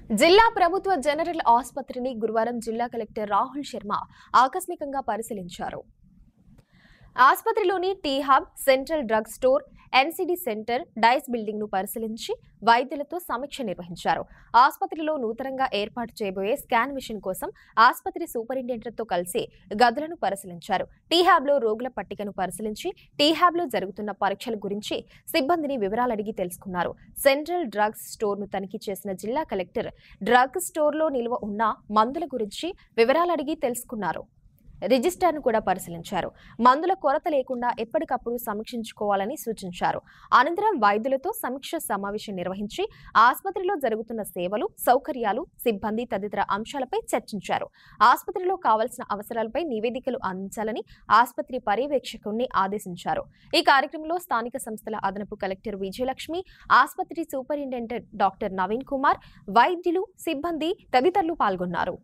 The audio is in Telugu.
జిల్లా ప్రభుత్వ జనరల్ ఆసుపత్రిని గురువారం జిల్లా కలెక్టర్ రాహుల్ శర్మ ఆకస్మికంగా పరిశీలించారు. ఆసుపత్రిలోని T hub, central drug store, NCD centre, డైస్ బిల్డింగ్ ను పరిశీలించి వైద్యులతో సమీక్ష నిర్వహించారు. ఆసుపత్రిలో నూతనంగా ఏర్పాటు చేయబోయే స్కాన్ మిషన్ కోసం ఆసుపత్రి సూపరింటెండెంట్ తో కలిసి గదులను పరిశీలించారు. టీ హబ్ లో రోగుల పట్టికను పరిశీలించి టీ హబ్ లో జరుగుతున్న పరీక్షల గురించి సిబ్బందిని వివరాలు అడిగి తెలుసుకున్నారు. సెంట్రల్ డ్రగ్స్ స్టోర్ ను తనిఖీ చేసిన జిల్లా కలెక్టర్ డ్రగ్ స్టోర్ లో నిల్వ ఉన్న మందుల గురించి వివరాలు అడిగి తెలుసుకున్నారు. రిజిస్టర్ను కూడా పరిశీలించారు. మందుల కొరత లేకుండా ఎప్పటికప్పుడు సమీక్షించుకోవాలని సూచించారు. అనంతరం వైద్యులతో సమీక్ష సమావేశం నిర్వహించి ఆసుపత్రిలో జరుగుతున్న సేవలు, సౌకర్యాలు, సిబ్బంది తదితర అంశాలపై చర్చించారు. ఆసుపత్రిలో కావాల్సిన అవసరాలపై నివేదికలు అందించాలని ఆసుపత్రి పర్యవేక్షకుడిని ఆదేశించారు. ఈ కార్యక్రమంలో స్థానిక సంస్థల అదనపు కలెక్టర్ విజయలక్ష్మి, ఆసుపత్రి సూపరింటెండెంట్ డాక్టర్ నవీన్ కుమార్, వైద్యులు, సిబ్బంది తదితరులు పాల్గొన్నారు.